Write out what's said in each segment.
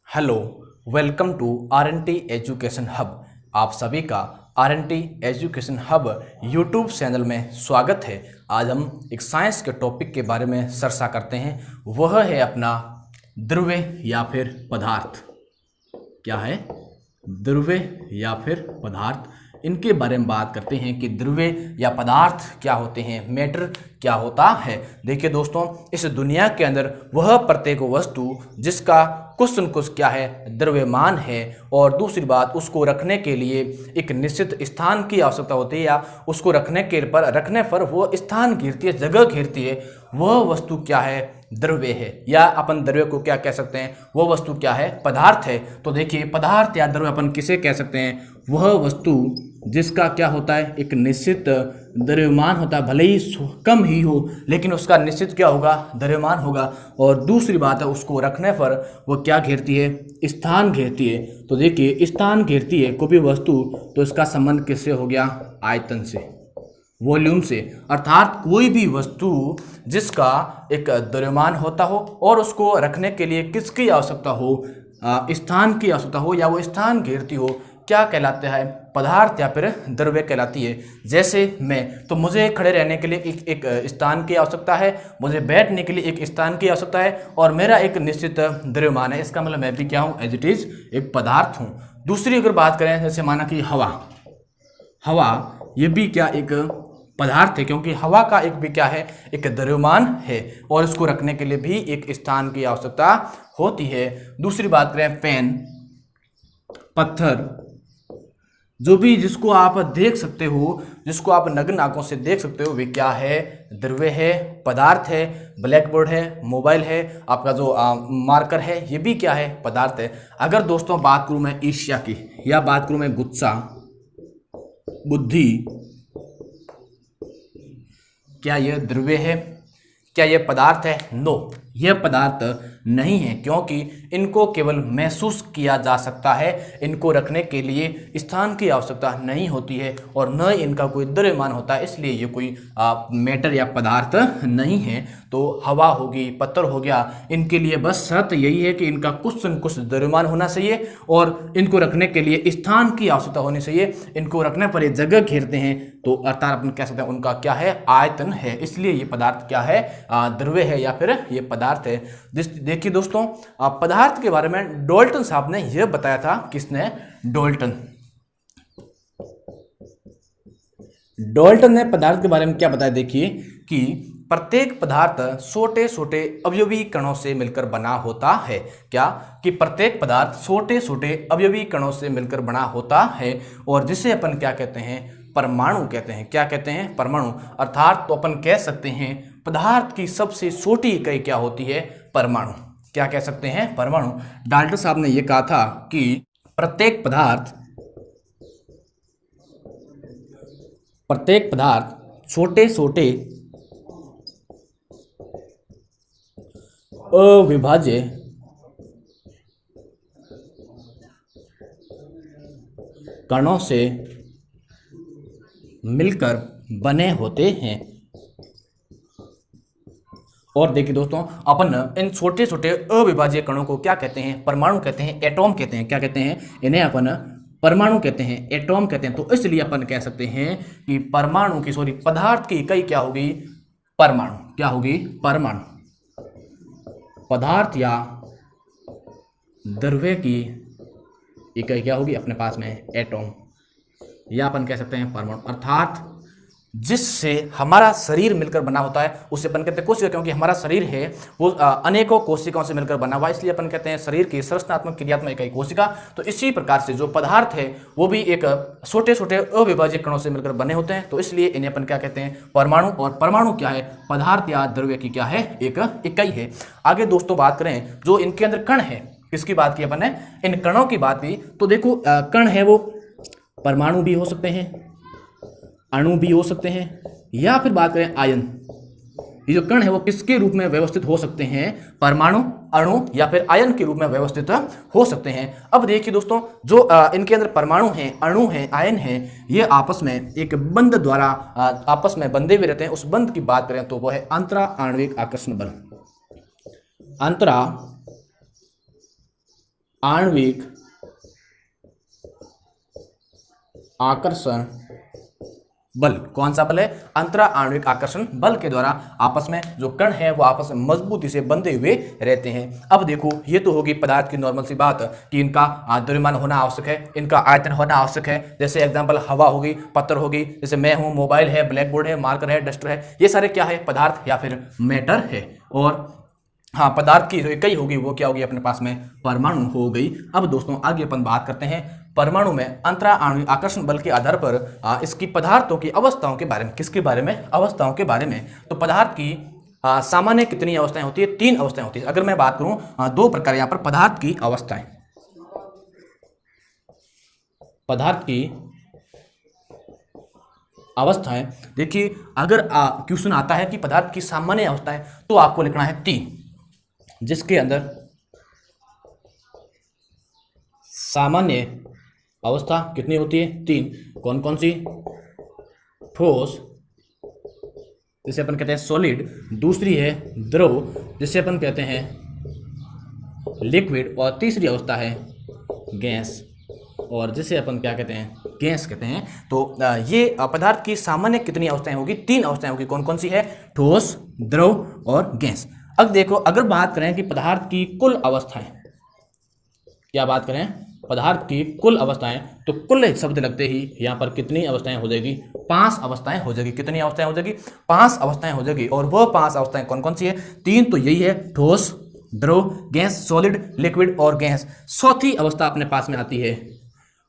Hello, welcome to RNT education hub. आप सभी का RNT education hub YouTube channel में स्वागत है। आज हम एक साइंस के टॉपिक के बारे में चर्चा करते हैं। वह है अपना द्रव्य या फिर पदार्थ। क्या है? द्रव्य या फिर पदार्थ। इनके बारे में बात करते हैं कि द्रव्य या पदार्थ क्या होते हैं, मैटर क्या होता है। देखिए दोस्तों, इस दुनिया के अंदर वह प्रत्येक वस्तु जिसका कुछ न कुछ क्या है, द्रव्यमान है, और दूसरी बात उसको रखने के लिए एक निश्चित स्थान की आवश्यकता होती है, या उसको रखने पर वो स्थान घेरती है, जगह घेरती है, वह वस्तु क्या है, द्रव्य है। या अपन द्रव्य को क्या कह सकते हैं, वो वस्तु क्या है, पदार्थ है। तो देखिए, पदार्थ या द्रव्य अपन किसे कह सकते हैं, वह वस्तु जिसका क्या होता है, एक निश्चित द्रव्यमान होता है, भले ही कम ही हो लेकिन उसका निश्चित क्या होगा, द्रव्यमान होगा। और दूसरी बात है, उसको रखने पर वो क्या घेरती है, स्थान घेरती है। तो देखिए, स्थान घेरती है कोई भी वस्तु, तो इसका संबंध किससे हो गया, आयतन से, वॉल्यूम से। अर्थात कोई भी वस्तु जिसका एक द्रव्यमान होता हो और उसको रखने के लिए किसकी आवश्यकता हो, स्थान की आवश्यकता हो, या वो स्थान घेरती हो, क्या कहलाता है, पदार्थ या फिर द्रव्य कहलाती है। जैसे मैं, तो मुझे खड़े रहने के लिए एक स्थान की आवश्यकता है, मुझे बैठने के लिए एक स्थान की आवश्यकता है, और मेरा एक निश्चित द्रव्यमान है। इसका मतलब मैं भी क्या हूँ, एज इट इज एक पदार्थ हूँ। दूसरी अगर बात करें, जैसे माना कि हवा ये भी क्या एक पदार्थ है, क्योंकि हवा का एक भी क्या है, एक द्रव्यमान है, और इसको रखने के लिए भी एक स्थान की आवश्यकता होती है। दूसरी बात करें, पेन, पत्थर, जो भी जिसको आप देख सकते हो, जिसको आप नग्न आंखों से देख सकते हो, वे क्या है, द्रव्य है, पदार्थ है। ब्लैक बोर्ड है, मोबाइल है, आपका जो मार्कर है, ये भी क्या है, पदार्थ है। अगर दोस्तों बात करूं मैं ईर्ष्या की, या बात करूं मैं गुस्सा, बुद्धि, क्या यह द्रव्य है, क्या यह पदार्थ है? नो, यह पदार्थ नहीं है, क्योंकि इनको केवल महसूस किया जा सकता है, इनको रखने के लिए स्थान की आवश्यकता नहीं होती है, और न इनका कोई द्रव्यमान होता है, इसलिए ये कोई मैटर या पदार्थ नहीं है। तो हवा होगी, पत्थर हो गया, इनके लिए बस शर्त यही है कि इनका कुछ न कुछ द्रव्यमान होना चाहिए, और इनको रखने के लिए स्थान की आवश्यकता होनी चाहिए। इनको रखने पर ये जगह घेरते हैं, तो अर्थात अपन कह सकते हैं उनका क्या है, आयतन है। इसलिए ये पदार्थ क्या है, द्रव्य है या फिर ये पदार्थ है। देखिए दोस्तों, पदार्थ के बारे में डाल्टन साहब ने यह बताया था। किसने? डाल्टन ने पदार्थ के बारे में क्या बताया, देखिए कि प्रत्येक पदार्थ छोटे छोटे अवयवी कणों से मिलकर बना होता है। क्या? कि प्रत्येक पदार्थ छोटे छोटे अवयवी कणों से मिलकर बना होता है, और जिसे अपन क्या कहते हैं, परमाणु कहते हैं। क्या कहते हैं? परमाणु। अर्थात तो अपन कह सकते हैं पदार्थ की सबसे छोटी इकाई क्या होती है, परमाणु। क्या कह सकते हैं? परमाणु। डाल्टन साहब ने यह कहा था कि प्रत्येक पदार्थ छोटे छोटे अविभाज्य कणों से मिलकर बने होते हैं। और देखिए दोस्तों, अपन इन छोटे छोटे अविभाज्य कणों को क्या कहते हैं, परमाणु कहते हैं, एटॉम कहते हैं। क्या कहते हैं? इन्हें अपन परमाणु कहते हैं, एटॉम कहते हैं। तो इसलिए अपन कह सकते हैं कि पदार्थ की इकाई क्या होगी, परमाणु। क्या होगी? परमाणु। पदार्थ या द्रव्य की इकाई क्या होगी अपने पास में, एटॉम, या अपन कह सकते हैं परमाणु। अर्थात जिससे हमारा शरीर मिलकर बना होता है उसे अपन कहते हैं कोशिका, क्योंकि हमारा शरीर है वो अनेकों कोशिकाओं से मिलकर बना हुआ है, इसलिए अपन कहते हैं शरीर की संरचनात्मक क्रियात्मक इकाई कोशिका। तो इसी प्रकार से जो पदार्थ है वो भी एक छोटे छोटे अविभाज्य कणों से मिलकर बने होते हैं, तो इसलिए इन्हें अपन क्या कहते हैं, परमाणु। और परमाणु क्या है, पदार्थ या द्रव्य की क्या है, एक इकाई है। आगे दोस्तों बात करें, जो इनके अंदर कण है, किसकी बात की अपन ने, इन कणों की बात की। तो देखो, कण है वो परमाणु भी हो सकते हैं, अणु भी हो सकते हैं, या फिर बात करें आयन। ये जो कण है वो किसके रूप में व्यवस्थित हो सकते हैं, परमाणु, अणु या फिर आयन के रूप में व्यवस्थित हो सकते हैं। अब देखिए दोस्तों, जो इनके अंदर परमाणु हैं, अणु हैं, आयन हैं, ये आपस में एक बंध द्वारा आपस में बंधे हुए रहते हैं। उस बंध की बात करें तो वह है अंतरा आणविक आकर्षण बल। अंतरा आणविक आकर्षण बल। कौन सा बल है? अंतरा आणविक आकर्षण बल के द्वारा आपस में जो कण है वो आपस में मजबूती से बंधे हुए रहते हैं। अब देखो, ये तो होगी पदार्थ की नॉर्मल सी बात कि इनका द्रव्यमान होना आवश्यक है, इनका आयतन होना आवश्यक है। जैसे एग्जांपल हवा होगी, पत्थर होगी, जैसे मैं हूँ, मोबाइल है, ब्लैक बोर्ड है, मार्कर है, डस्टर है, ये सारे क्या है? पदार्थ या फिर मैटर है। और हाँ, पदार्थ की जो इकाई होगी वो क्या होगी अपने पास में? परमाणु हो गई। अब दोस्तों आगे अपन बात करते हैं परमाणु में अंतरा आणविक आकर्षण बल के आधार पर इसकी पदार्थों की अवस्थाओं के बारे में। किसके बारे में? अवस्थाओं के बारे में। तो पदार्थ की सामान्य कितनी अवस्थाएं होती है? 3 अवस्थाएं होती है। अगर मैं बात करूं 2 प्रकार यहाँ पर पदार्थ की अवस्थाएं। पदार्थ की अवस्थाएं देखिए, अगर क्वेश्चन आता है कि पदार्थ की सामान्य अवस्थाएं, तो आपको लिखना है 3, जिसके अंदर सामान्य अवस्था कितनी होती है? 3। कौन कौन सी? ठोस, जिसे अपन कहते हैं सॉलिड, दूसरी है द्रव, जिसे अपन कहते हैं लिक्विड, और तीसरी अवस्था है गैस, और जिसे अपन क्या कहते हैं? गैस कहते हैं। तो ये पदार्थ की सामान्य कितनी अवस्थाएं होगी? 3 अवस्थाएं होगी। कौन कौन सी है? ठोस, द्रव और गैस। अब देखो, अगर बात करें कि पदार्थ की कुल अवस्थाएं, क्या बात करें? पदार्थ की कुल अवस्थाएं, तो कुल शब्द लगते ही यहाँ पर कितनी अवस्थाएं हो जाएगी? 5 अवस्थाएं हो जाएगी। कितनी अवस्थाएं हो जाएगी? 5 अवस्थाएं हो जाएगी। और वह 5 अवस्थाएं कौन कौन सी है? 3 तो यही है, ठोस, द्रव, गैस, सॉलिड, लिक्विड और गैस। चौथी अवस्था अपने पास में आती है,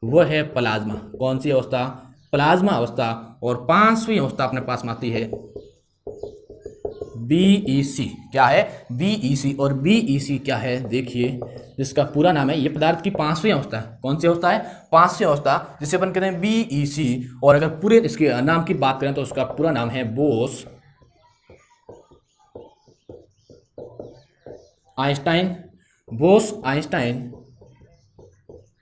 वह है प्लाज्मा। कौन सी अवस्था? प्लाज्मा अवस्था। और 5वीं अवस्था अपने पास में आती है बीईसी। क्या है? बीईसी। और बीईसी क्या है? देखिए, जिसका पूरा नाम है, ये पदार्थ की 5वीं अवस्था है। कौन सी अवस्था है? 5वीं अवस्था, जिसे अपन कहते हैं बीईसी। और अगर पूरे इसके नाम की बात करें तो उसका पूरा नाम है Bose Einstein, Bose Einstein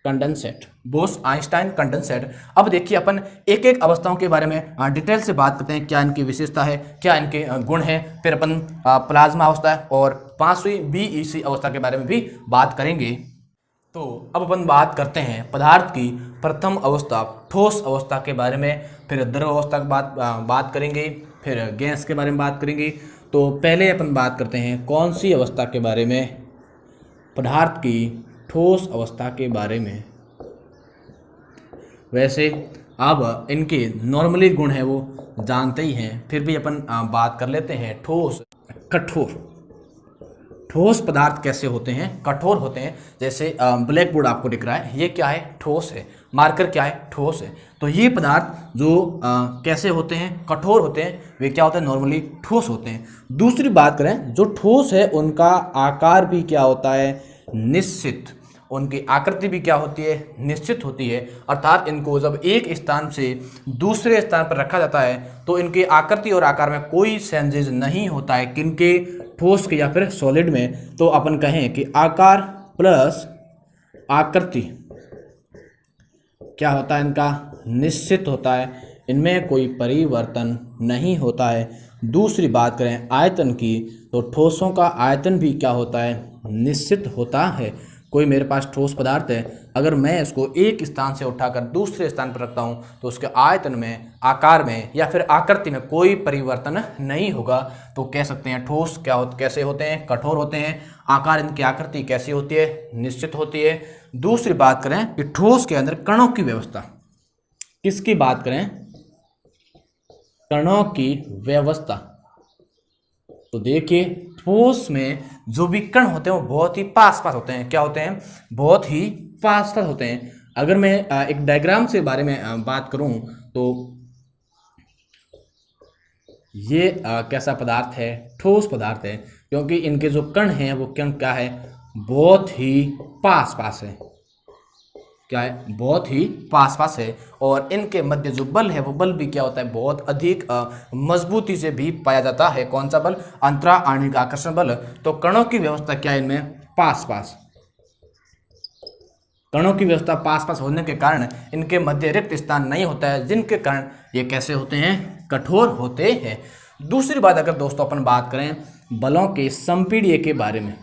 condensate, Bose Einstein condensate. अब देखिए, अपन एक एक अवस्थाओं के बारे में डिटेल से बात करते हैं, क्या इनकी विशेषता है, क्या इनके गुण हैं। फिर अपन प्लाज्मा अवस्था और 5वीं बीईसी अवस्था के बारे में भी बात करेंगे। तो अब अपन बात करते हैं पदार्थ की प्रथम अवस्था, ठोस अवस्था के बारे में। फिर द्रव अवस्था की बात करेंगे, फिर गैस के बारे में बात करेंगे। तो पहले अपन बात करते हैं कौन सी अवस्था के बारे में? पदार्थ की ठोस अवस्था के बारे में। वैसे अब इनके नॉर्मली गुण है वो जानते ही हैं, फिर भी अपन बात कर लेते हैं ठोस, कठोर। ठोस पदार्थ कैसे होते हैं? कठोर होते हैं। जैसे ब्लैक बोर्ड आपको दिख रहा है, ये क्या है? ठोस है। मार्कर क्या है? ठोस है। तो ये पदार्थ जो कैसे होते हैं? कठोर होते हैं। वे क्या होते हैं? नॉर्मली ठोस होते हैं। दूसरी बात करें, जो ठोस है उनका आकार भी क्या होता है? निश्चित। उनकी आकृति भी क्या होती है? निश्चित होती है। अर्थात इनको जब एक स्थान से दूसरे स्थान पर रखा जाता है तो इनकी आकृति और आकार में कोई चेंजेस नहीं होता है। किनके? ठोस के या फिर सॉलिड में। तो अपन कहें कि आकार प्लस आकृति क्या होता है? इनका निश्चित होता है, इनमें कोई परिवर्तन नहीं होता है। दूसरी बात करें आयतन की, तो ठोसों का आयतन भी क्या होता है? निश्चित होता है। कोई मेरे पास ठोस पदार्थ है, अगर मैं इसको एक स्थान से उठाकर दूसरे स्थान पर रखता हूं तो उसके आयतन में, आकार में या फिर आकृति में कोई परिवर्तन नहीं होगा। तो कह सकते हैं ठोस कैसे होते हैं? कठोर होते हैं। आकार, इनकी आकृति कैसी होती है? निश्चित होती है। दूसरी बात करें कि ठोस के अंदर कणों की व्यवस्था, किसकी बात करें? कणों की व्यवस्था। तो देखिए, ठोस में जो भी कण होते हैं वो बहुत ही पास पास होते हैं। क्या होते हैं? बहुत ही पास पास होते हैं। अगर मैं एक डायग्राम से बारे में बात करूं तो ये कैसा पदार्थ है? ठोस पदार्थ है, क्योंकि इनके जो कण हैं वो कण क्या है? बहुत ही पास पास है। क्या है? बहुत ही पास पास है। और इनके मध्य जो बल है वो बल भी क्या होता है? बहुत अधिक मजबूती से भी पाया जाता है। कौन सा बल? अंतरा आणविक आकर्षण बल। तो कणों की व्यवस्था क्या है इनमें? पास पास। कणों की व्यवस्था पास पास होने के कारण इनके मध्य रिक्त स्थान नहीं होता है, जिनके कारण ये कैसे होते हैं? कठोर होते हैं। दूसरी बात, अगर दोस्तों अपन बात करें बलों के संपीड्य के बारे में,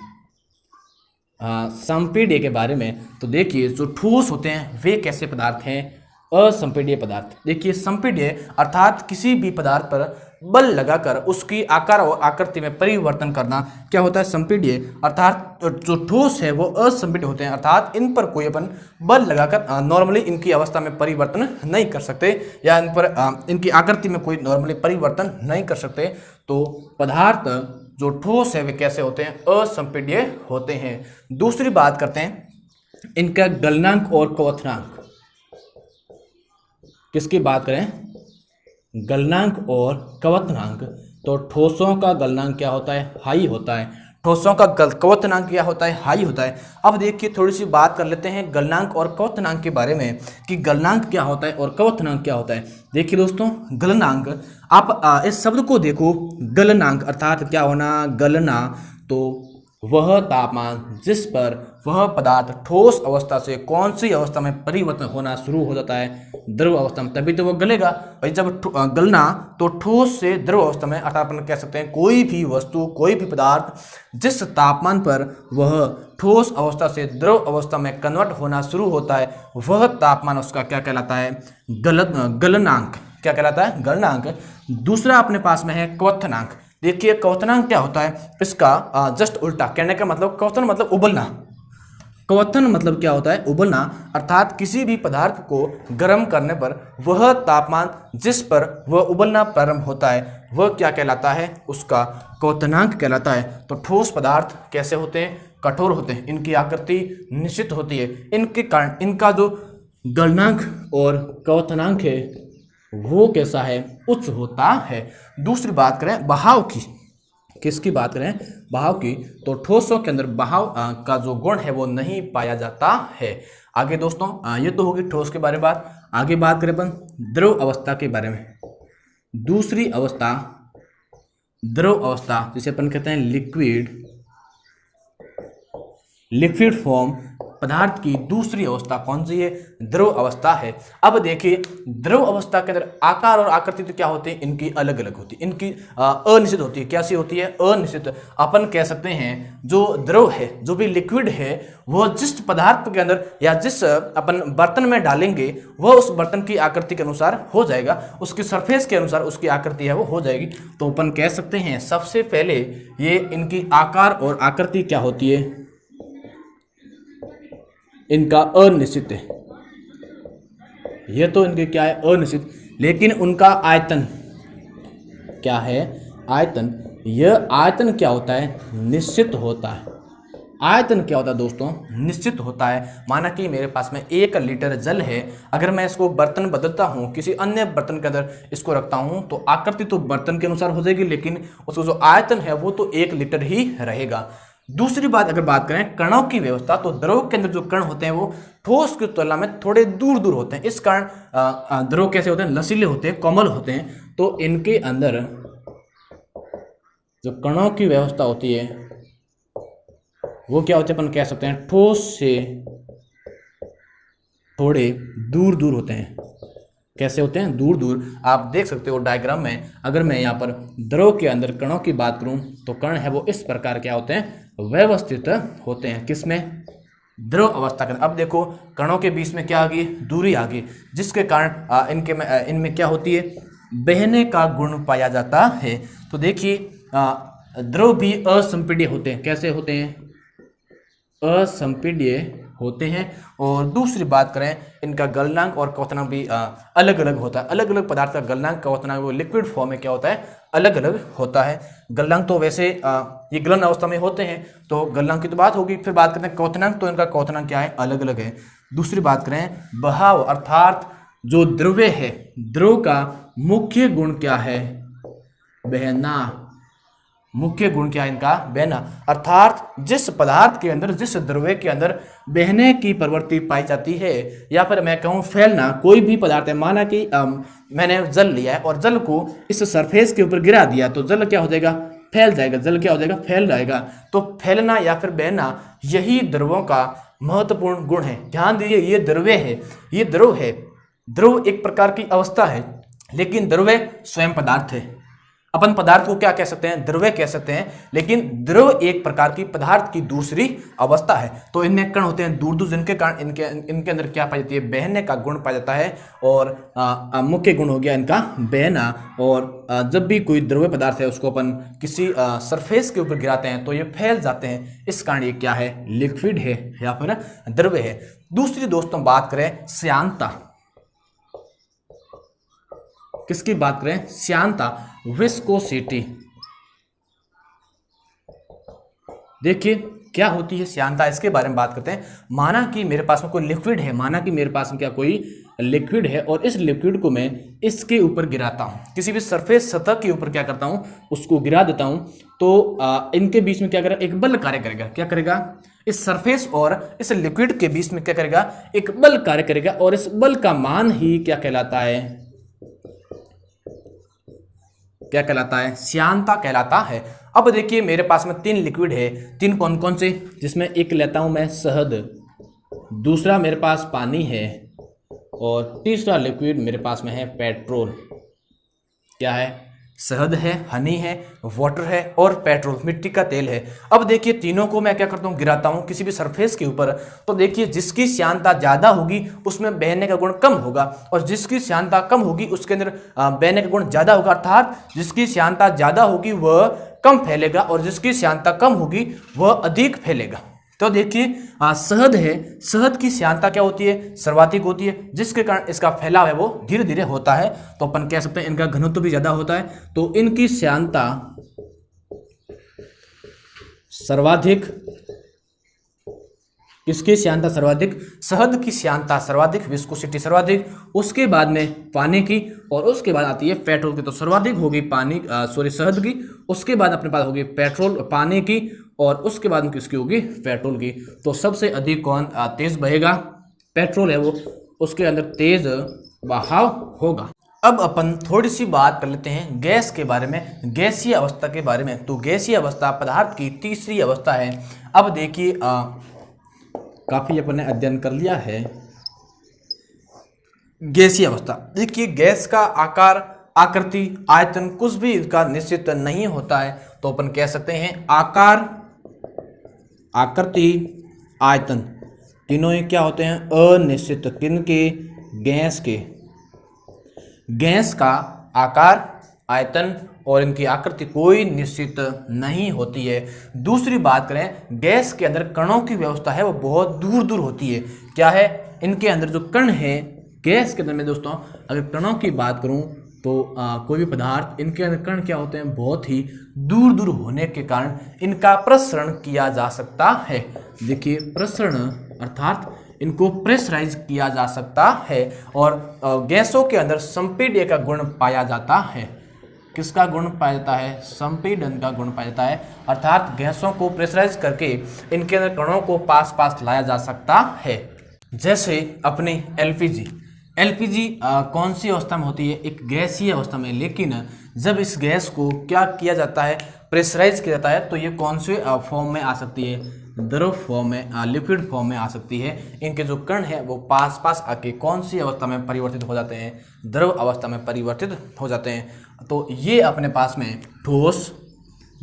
संपीड्य के बारे में, तो देखिए जो ठोस होते हैं वे कैसे पदार्थ हैं? असंपीड्य पदार्थ। देखिए संपीड्य अर्थात किसी भी पदार्थ पर बल लगाकर उसकी आकार और आकृति में परिवर्तन करना क्या होता है? संपीड्य। अर्थात जो ठोस है वो असंपीड्य होते हैं, अर्थात इन पर कोई अपन बल लगाकर नॉर्मली इनकी अवस्था में परिवर्तन नहीं कर सकते, या इन पर इनकी आकृति में कोई नॉर्मली परिवर्तन नहीं कर सकते। तो पदार्थ जो ठोस है वे कैसे होते हैं? असंपीड्य होते हैं। दूसरी बात करते हैं इनका गलनांक और क्वथनांक। किसकी बात करें? गलनांक और क्वथनांक। तो ठोसों का गलनांक क्या होता है? हाई होता है। ठोसों का क्वथनांक क्या होता है? हाई होता है। अब देखिए थोड़ी सी बात कर लेते हैं गलनांक और क्वथनांक के बारे में कि गलनांक क्या होता है और क्वथनांक क्या होता है। देखिए दोस्तों, गलनांक, आप इस शब्द को देखो, गलनांक अर्थात क्या होना? गलना। तो वह तापमान जिस पर वह पदार्थ ठोस अवस्था से कौन सी अवस्था में परिवर्तन होना शुरू हो जाता है? द्रव अवस्था में, तभी तो वो गलेगा भाई। जब गलना तो ठोस से द्रव अवस्था में, अर्थात अपन कह सकते हैं कोई भी वस्तु, कोई भी पदार्थ जिस तापमान पर वह ठोस अवस्था से द्रव अवस्था में कन्वर्ट होना शुरू होता है, वह तापमान उसका क्या कहलाता है? गलनांक। क्या कहलाता है? गलनांक। दूसरा अपने पास में है क्वथनांक। देखिए क्वथनांक क्या होता है? इसका जस्ट उल्टा कहने का मतलब, क्वथन मतलब उबलना, क्वथन मतलब क्या होता है? उबलना। अर्थात किसी भी पदार्थ को गर्म करने पर वह तापमान जिस पर वह उबलना प्रारंभ होता है वह क्या कहलाता है? उसका क्वथनांक कहलाता है। तो ठोस पदार्थ कैसे होते हैं? कठोर होते हैं, इनकी आकृति निश्चित होती है, इनके कारण इनका जो गलनांक और क्वथनांक है वो कैसा है? उच्च होता है। दूसरी बात करें बहाव की। किसकी बात करें? बहाव की। तो ठोसों के अंदर बहाव का जो गुण है वो नहीं पाया जाता है। आगे दोस्तों ये तो होगी ठोस के बारे में बात। आगे बात करें अपन द्रव अवस्था के बारे में। दूसरी अवस्था द्रव अवस्था, जिसे अपन कहते हैं लिक्विड फॉर्म। पदार्थ की दूसरी अवस्था कौन सी है? द्रव अवस्था है। अब देखिए द्रव अवस्था के अंदर आकार और आकृति तो क्या होती है? इनकी अलग अलग होती है, इनकी अनिश्चित होती है। कैसी होती है? अनिश्चित। अपन कह सकते हैं जो द्रव है, जो भी लिक्विड है, वह जिस पदार्थ के अंदर या जिस अपन बर्तन में डालेंगे वह उस बर्तन की आकृति के अनुसार हो जाएगा, उसकी सरफेस के अनुसार उसकी आकृति है वो हो जाएगी। तो अपन कह सकते हैं सबसे पहले ये इनकी आकार और आकृति क्या होती है? इनका अनिश्चित है। ये तो इनके क्या है? अनिश्चित। लेकिन उनका आयतन क्या है? आयतन। यह आयतन क्या होता है? निश्चित होता है। आयतन क्या होता है दोस्तों? निश्चित होता है। माना कि मेरे पास में 1 लीटर जल है, अगर मैं इसको बर्तन बदलता हूँ, किसी अन्य बर्तन के अंदर इसको रखता हूँ, तो आकृति तो बर्तन के अनुसार हो जाएगी, लेकिन उसका जो आयतन है वो तो 1 लीटर ही रहेगा। दूसरी बात अगर बात करें कणों की व्यवस्था, तो द्रव के अंदर जो कण होते हैं वो ठोस की तुलना में थोड़े दूर दूर होते हैं। इस कारण द्रव कैसे होते हैं? लसीले होते हैं, कोमल होते हैं। तो इनके अंदर जो कणों की व्यवस्था होती है वो क्या होते हैं? अपन कह सकते हैं ठोस से थोड़े दूर दूर होते हैं। कैसे होते हैं? दूर दूर। आप देख सकते हो डायग्राम में, अगर मैं यहाँ पर द्रव के अंदर कणों की बात करूं तो कण है वो इस प्रकार क्या होते हैं? व्यवस्थित होते हैं। किसमें? द्रव अवस्था के अंदर। अब देखो कणों के बीच में क्या आ गई? दूरी आ गई, जिसके कारण इनमें क्या होती है? बहने का गुण पाया जाता है। तो देखिए द्रव भी असंपीड्य होते हैं। कैसे होते हैं? असंपीड्य होते हैं। और दूसरी बात करें इनका गलनांक और क्वथनांक भी अलग अलग होता है। अलग अलग पदार्थ का गलनांक क्वथनांक वो लिक्विड फॉर्म में क्या होता है? अलग अलग होता है। गलनांक तो वैसे ये गलन अवस्था में होते हैं, तो गलनांक की तो बात होगी। फिर बात करते हैं क्वथनांक, तो इनका क्वथनांक क्या है? अलग अलग है। दूसरी बात करें बहाव, अर्थात जो द्रव्य है, द्रव का मुख्य गुण क्या है? बहना। मुख्य गुण क्या है इनका? बहना। अर्थात जिस पदार्थ के अंदर, जिस द्रव्य के अंदर बहने की प्रवृत्ति पाई जाती है, या फिर मैं कहूँ फैलना, कोई भी पदार्थ है, माना कि मैंने जल लिया है और जल को इस सरफेस के ऊपर गिरा दिया, तो जल क्या हो जाएगा? फैल जाएगा। जल क्या हो जाएगा? फैल जाएगा। तो फैलना या फिर बहना, यही द्रवों का महत्वपूर्ण गुण है। ध्यान दीजिए, ये द्रव्य है, ये द्रव है। द्रव एक प्रकार की अवस्था है, लेकिन द्रव्य स्वयं पदार्थ है। अपन पदार्थ को क्या कह सकते हैं, द्रव्य कह सकते हैं, लेकिन द्रव एक प्रकार की पदार्थ की दूसरी अवस्था है। तो इनमें कण होते हैं दूर दूर, जिनके कारण इनके अंदर क्या पाई जाती है, बहने का गुण पाया जाता है। और मुख्य गुण हो गया इनका बहना। और जब भी कोई द्रव्य पदार्थ है उसको अपन किसी सरफेस के ऊपर गिराते हैं तो ये फैल जाते हैं, इस कारण ये क्या है, लिक्विड है या फिर द्रव्य है। दूसरी दोस्तों बात करें श्यानता, किसकी बात करें, श्यानता, विस्कोसिटी। देखिए क्या होती है श्यानता, इसके बारे में बात करते हैं। माना कि मेरे पास में कोई लिक्विड है, माना कि मेरे पास में क्या कोई लिक्विड है और इस लिक्विड को मैं इसके ऊपर गिराता हूं, किसी भी सरफेस सतह के ऊपर क्या करता हूं, उसको गिरा देता हूं, तो इनके बीच में क्या करेगा, एक बल कार्य करेगा। क्या करेगा, इस सरफेस और इस लिक्विड के बीच में क्या करेगा, एक बल कार्य करेगा। और इस बल का मान ही क्या कहलाता है, क्या कहलाता है, श्यानता कहलाता है। अब देखिए मेरे पास में 3 लिक्विड है, 3 कौन कौन से, जिसमें एक लेता हूं मैं शहद, दूसरा मेरे पास पानी है और तीसरा लिक्विड मेरे पास में है पेट्रोल। क्या है, शहद है, हनी है, वाटर है और पेट्रोल, मिट्टी का तेल है। अब देखिए तीनों को मैं क्या करता हूँ, गिराता हूँ किसी भी सरफेस के ऊपर। तो देखिए जिसकी श्यानता ज्यादा होगी उसमें बहने का गुण कम होगा, और जिसकी श्यानता कम होगी उसके अंदर बहने का गुण ज्यादा होगा। अर्थात जिसकी श्यानता ज्यादा होगी वह कम फैलेगा और जिसकी श्यानता कम होगी वह अधिक फैलेगा। तो देखिए शहद है, शहद की श्यानता क्या होती है, सर्वाधिक होती है, जिसके कारण इसका फैलाव है वो धीरे धीरे होता है। तो अपन कह सकते हैं इनका घनत्व भी ज्यादा होता है, तो इनकी श्यानता सर्वाधिक, किसकी श्यानता सर्वाधिक, शहद की श्यानता सर्वाधिक, विस्कोसिटी सर्वाधिक, उसके बाद में पानी की, और उसके बाद आती है पेट्रोल की। तो सर्वाधिक होगी पानी, शहद की, उसके बाद अपने पास होगी पेट्रोल, पानी की, और उसके बाद में किसकी होगी, पेट्रोल की। तो सबसे अधिक कौन तेज बहेगा, पेट्रोल है वो, उसके अंदर तेज बहाव होगा। अब अपन थोड़ी सी बात कर लेते हैं गैस के बारे में, गैसीय अवस्था के बारे में। तो गैसीय अवस्था पदार्थ की तीसरी अवस्था है। अब देखिए काफी अपन ने अध्ययन कर लिया है गैसीय अवस्था। देखिए गैस का आकार, आकृति, आयतन कुछ भी इसका निश्चित नहीं होता है। तो अपन कह सकते हैं आकार, आकृति, आयतन तीनों ही क्या होते हैं, अनिश्चित। किनके, गैस के। गैस का आकार, आयतन और इनकी आकृति कोई निश्चित नहीं होती है। दूसरी बात करें, गैस के अंदर कणों की व्यवस्था है वो बहुत दूर दूर होती है। क्या है, इनके अंदर जो कण है गैस के अंदर में दोस्तों, अगर कणों की बात करूं तो कोई भी पदार्थ, इनके अंदर कण क्या होते हैं, बहुत ही दूर दूर होने के कारण इनका प्रसरण किया जा सकता है। देखिए प्रसरण अर्थात इनको प्रेशराइज किया जा सकता है। और गैसों के अंदर संपीड्य का गुण पाया जाता है। किसका गुण पाया जाता है, संपीड़न का गुण पाया जाता है। अर्थात गैसों को प्रेशराइज करके इनके अंदर कणों को पास पास लाया जा सकता है। जैसे अपनी एलपीजी, एलपीजी कौन सी अवस्था में होती है, एक गैसीय अवस्था में। लेकिन जब इस गैस को क्या किया जाता है, प्रेशराइज किया जाता है, तो ये कौन से फॉर्म में आ सकती है, द्रव फॉर्म में, लिक्विड फॉर्म में आ सकती है। इनके जो कण हैं वो पास पास आके कौन सी अवस्था में परिवर्तित हो जाते हैं, द्रव अवस्था में परिवर्तित हो जाते हैं। तो ये अपने पास में ठोस,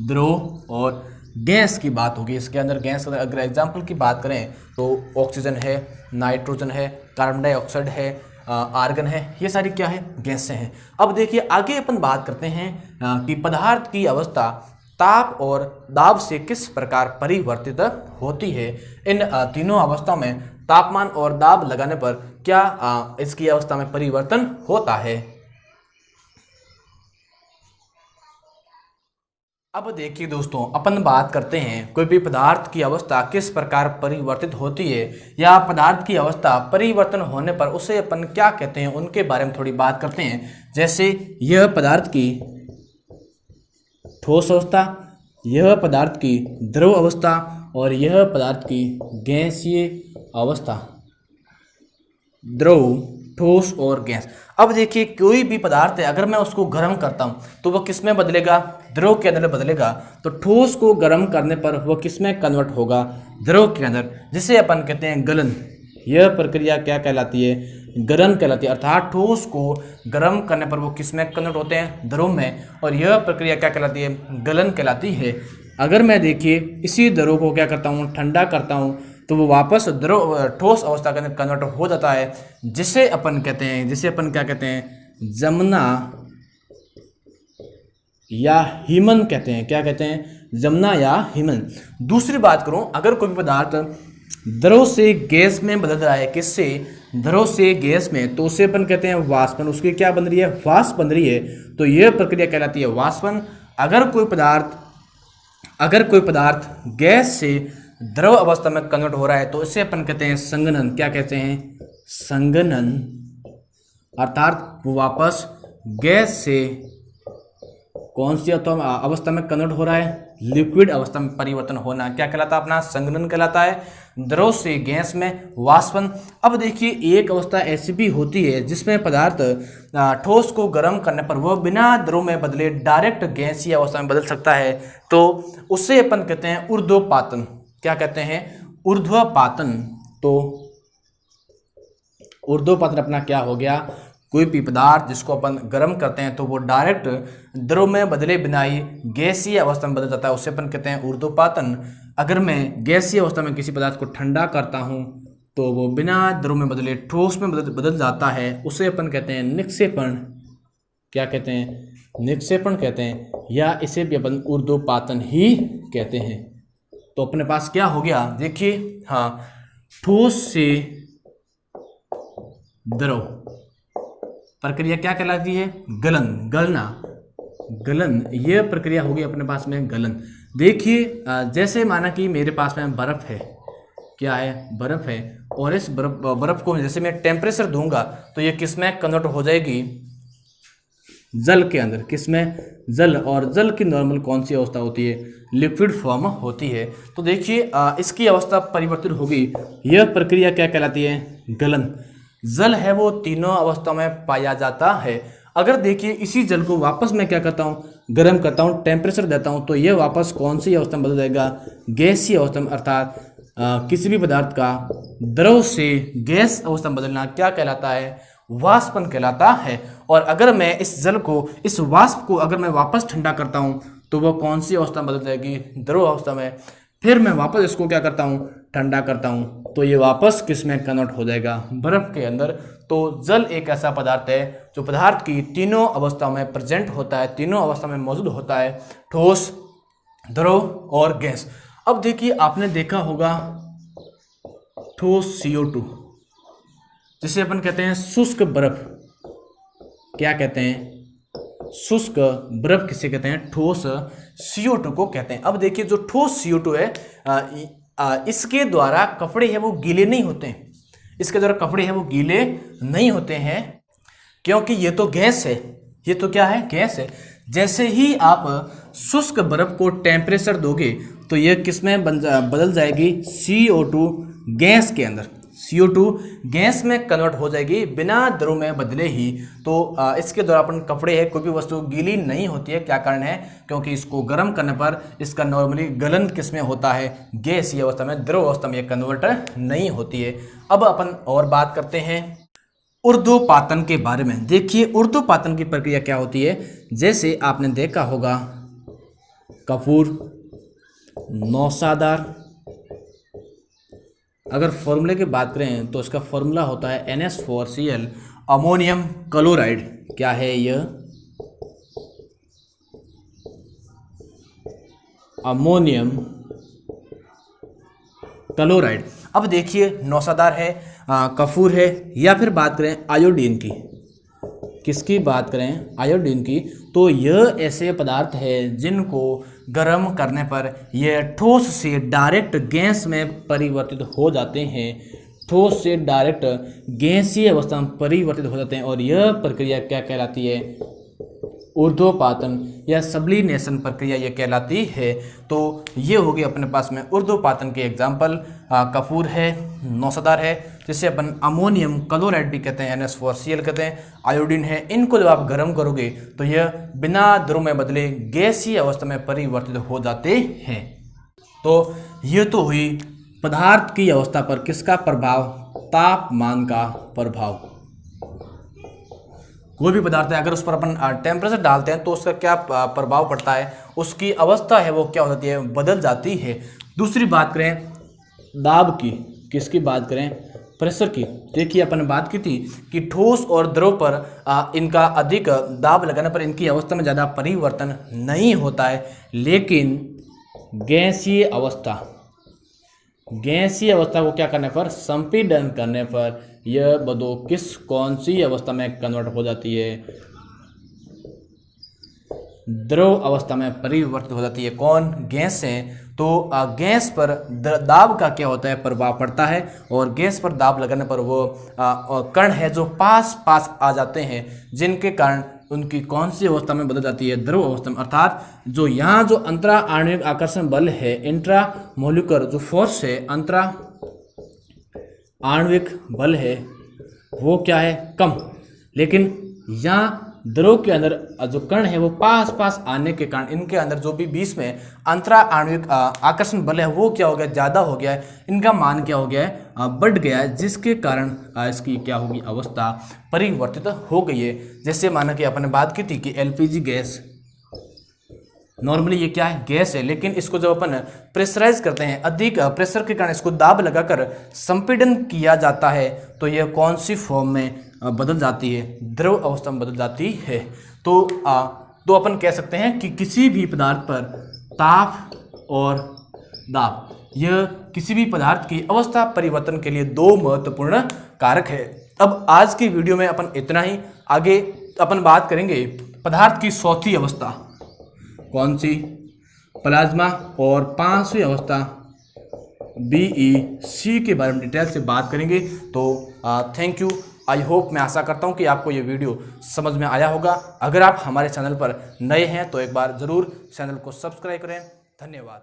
द्रव और गैस की बात होगी। इसके अंदर गैस अगर एग्जाम्पल की बात करें तो ऑक्सीजन है, नाइट्रोजन है, कार्बन डाइऑक्साइड है, आर्गन है, ये सारी क्या है, गैसें हैं। अब देखिए आगे अपन बात करते हैं कि पदार्थ की अवस्था ताप और दाब से किस प्रकार परिवर्तित होती है। इन तीनों अवस्थाओं में तापमान और दाब लगाने पर क्या इसकी अवस्था में परिवर्तन होता है। अब देखिए दोस्तों, अपन बात करते हैं कोई भी पदार्थ की अवस्था किस प्रकार परिवर्तित होती है, या पदार्थ की अवस्था परिवर्तन होने पर उसे अपन क्या कहते हैं, उनके बारे में थोड़ी बात करते हैं। जैसे यह पदार्थ की ठोस अवस्था, यह पदार्थ की द्रव अवस्था और यह पदार्थ की गैसीय अवस्था। द्रव, ठोस और गैस। अब देखिए कोई भी पदार्थ है, अगर मैं उसको गर्म करता हूं तो वह किस में बदलेगा, द्रव के अंदर बदलेगा। तो ठोस को गर्म करने पर वह किस में कन्वर्ट होगा, द्रव के अंदर, जिसे अपन कहते हैं गलन। यह प्रक्रिया क्या कहलाती है, गलन कहलाती है, अर्थात ठोस को गर्म करने पर वो किस में कन्वर्ट होते हैं, द्रव में, और यह प्रक्रिया क्या कहलाती है, गलन कहलाती है। अगर मैं देखिए इसी द्रव को क्या करता हूँ, ठंडा करता हूँ, तो वो वापस द्रव ठोस अवस्था के अंदर कन्वर्ट हो जाता है, जिसे अपन कहते हैं, जिसे अपन क्या कहते हैं, जमना या हिमन कहते हैं। क्या कहते हैं, जमना या हिमन। दूसरी बात करूं, अगर कोई पदार्थ द्रव से गैस में बदल रहा है, किससे, द्रव से गैस में, तो उसे अपन कहते हैं वाष्पन। उसकी क्या बन रही है, वाष्प बन रही है, तो यह प्रक्रिया कहलाती है वाष्पन। अगर कोई पदार्थ गैस से द्रव अवस्था में कन्वर्ट हो रहा है, तो इसे अपन कहते हैं संघनन। क्या कहते हैं, संघनन, अर्थात वो वापस गैस से कौन सी अवस्था में कन्वर्ट हो रहा है, लिक्विड अवस्था में परिवर्तन होना, क्या कहलाता है, अपना संघनन कहलाता है। द्रव से गैस में वाष्पन। अब देखिए एक अवस्था ऐसी भी होती है जिसमें पदार्थ ठोस को गर्म करने पर वह बिना द्रव में बदले डायरेक्ट गैसीय अवस्था में बदल सकता है, तो उससे अपन कहते हैं ऊर्ध्वपातन। क्या कहते हैं, ऊर्ध्वपातन। तो ऊर्ध्वपातन अपना क्या हो गया, कोई भी पदार्थ जिसको अपन गर्म करते हैं तो वो डायरेक्ट द्रव में बदले बिना ही गैसीय अवस्था में बदल जाता है, उससे अपन कहते हैं ऊर्ध्वपातन। अगर मैं गैसीय अवस्था में किसी पदार्थ को ठंडा करता हूँ तो वो बिना द्रव में बदले ठोस में बदल जाता है, उसे अपन कहते हैं निक्षेपण। क्या कहते हैं, निक्षेपण कहते हैं, या इसे भी अपन ऊर्ध्वपातन ही कहते हैं। तो अपने पास क्या हो गया, देखिए, हाँ, ठोस से द्रव प्रक्रिया क्या कहलाती है, गलन, गलना, गलन, यह प्रक्रिया होगी अपने पास में गलन। देखिए जैसे माना कि मेरे पास में बर्फ है, क्या है, बर्फ है, और इस बर्फ को जैसे मैं टेम्परेचर दूंगा तो ये किस में कन्वर्ट हो जाएगी, जल के अंदर। किस में, जल। और जल की नॉर्मल कौन सी अवस्था होती है, लिक्विड फॉर्म होती है। तो देखिए इसकी अवस्था परिवर्तित होगी, यह प्रक्रिया क्या कहलाती है, गलन। जल है वो तीनों अवस्थाओं में पाया जाता है। अगर देखिए इसी जल को वापस मैं क्या करता हूँ, गर्म करता हूँ, टेम्परेचर देता हूँ, तो यह वापस कौन सी अवस्था में बदल जाएगा, गैसीय अवस्था में। अर्थात किसी भी पदार्थ का द्रव से गैस अवस्था में बदलना क्या कहलाता है, वाष्पन कहलाता है। और अगर मैं इस जल को, इस वाष्प को अगर मैं वापस ठंडा करता हूँ तो वह कौन सी अवस्था में बदल जाएगी, द्रव अवस्था में। फिर मैं वापस इसको क्या करता हूँ, ठंडा करता हूँ, तो ये वापस किस में कन्वर्ट हो जाएगा, बर्फ के अंदर। तो जल एक ऐसा पदार्थ है जो पदार्थ की तीनों अवस्थाओं में प्रेजेंट होता है, तीनों अवस्था में मौजूद होता है, ठोस, द्रव और गैस। अब देखिए आपने देखा होगा ठोस CO2, जिसे अपन कहते हैं शुष्क बर्फ। क्या कहते हैं, शुष्क बर्फ किसे कहते हैं, ठोस CO2 को कहते हैं। अब देखिए जो ठोस CO2 है, इसके द्वारा कपड़े हैं वो गीले नहीं होते हैं, इसके द्वारा कपड़े हैं वो गीले नहीं होते हैं, क्योंकि ये तो गैस है, ये तो क्या है, गैस है। जैसे ही आप शुष्क बर्फ को टेम्परेचर दोगे तो ये किस में बदल जाएगी, CO2 गैस के अंदर, CO2 गैस में कन्वर्ट हो जाएगी बिना द्रव में बदले ही। तो इसके द्वारा अपन कपड़े है, कोई भी वस्तु गीली नहीं होती है। क्या कारण है, क्योंकि इसको गर्म करने पर इसका नॉर्मली गलन किस में होता है, गैसीय अवस्था में, द्रव अवस्था में कन्वर्ट नहीं होती है। अब अपन और बात करते हैं ऊर्ध्वपातन के बारे में। देखिए ऊर्ध्वपातन की प्रक्रिया क्या होती है, जैसे आपने देखा होगा कपूर, नौसादार। अगर फॉर्मूले की बात करें तो इसका फॉर्मूला होता है NH4Cl, अमोनियम क्लोराइड। क्या है यह, अमोनियम क्लोराइड। अब देखिए नौसादार है, कपूर है, या फिर बात करें आयोडीन की, किसकी बात करें, आयोडीन की, तो यह ऐसे पदार्थ है जिनको गर्म करने पर यह ठोस से डायरेक्ट गैस में परिवर्तित हो जाते हैं, ठोस से डायरेक्ट गैसीय अवस्था में परिवर्तित हो जाते हैं। और यह प्रक्रिया क्या कहलाती है, ऊर्ध्वपातन या सब्लिनेशन प्रक्रिया ये कहलाती है। तो ये हो गई अपने पास में ऊर्ध्वपातन के एग्जाम्पल। कपूर है, नौसादार है, जिसे अपन अमोनियम क्लोराइड भी कहते हैं, NH4Cl कहते हैं, आयोडीन है। इनको जब आप गर्म करोगे तो यह बिना द्रव में बदले गैसीय अवस्था में परिवर्तित हो जाते हैं। तो ये तो हुई पदार्थ की अवस्था पर किसका प्रभाव, तापमान का प्रभाव। कोई भी पदार्थ है अगर उस पर अपन टेम्परेचर डालते हैं तो उसका क्या प्रभाव पड़ता है, उसकी अवस्था है वो क्या हो जाती है, बदल जाती है। दूसरी बात करें दाब की, किसकी बात करें, प्रेशर की। देखिए अपन ने बात की थी कि ठोस और द्रव पर इनका अधिक दाब लगाने पर इनकी अवस्था में ज़्यादा परिवर्तन नहीं होता है, लेकिन गैसीय अवस्था को क्या करने पर, संपीड़न करने पर यह बदो कौन सी अवस्था में कन्वर्ट हो जाती है, द्रव अवस्था में परिवर्तित हो जाती है। कौन, गैस है। तो गैस पर दाब का क्या होता है, प्रभाव पड़ता है, और गैस पर दाब लगाने पर वो कण है जो पास आ जाते हैं, जिनके कारण उनकी कौन सी अवस्था में बदल जाती है, द्रव अवस्था में। अर्थात जो यहाँ जो अंतरा आणविक आकर्षण बल है, इंट्रा मोलिकुलर जो फोर्स है, अंतरा आणविक बल है, वो क्या है, कम। लेकिन यहाँ द्रव के अंदर जो कण है वो पास आने के कारण इनके अंदर जो भी बीच में अंतरा आणविक आकर्षण बल है वो क्या हो गया, ज़्यादा हो गया है, इनका मान क्या हो गया है, बढ़ गया है, जिसके कारण इसकी क्या होगी, अवस्था परिवर्तित हो गई है। जैसे माना कि अपन ने बात की थी कि एलपीजी गैस, नॉर्मली ये क्या है, गैस है, लेकिन इसको जब अपन प्रेशराइज करते हैं, अधिक प्रेशर के कारण इसको दाब लगाकर संपीड़न किया जाता है, तो यह कौन सी फॉर्म में बदल जाती है, द्रव अवस्था में बदल जाती है। तो अपन कह सकते हैं कि किसी भी पदार्थ पर ताप और दाब, यह किसी भी पदार्थ की अवस्था परिवर्तन के लिए दो महत्वपूर्ण कारक है। अब आज की वीडियो में अपन इतना ही, आगे अपन बात करेंगे पदार्थ की चौथी अवस्था, कौन सी, प्लाज्मा, और पांचवी अवस्था BEC के बारे में डिटेल से बात करेंगे। तो थैंक यू, आई होप, मैं आशा करता हूं कि आपको ये वीडियो समझ में आया होगा। अगर आप हमारे चैनल पर नए हैं तो एक बार ज़रूर चैनल को सब्सक्राइब करें। धन्यवाद।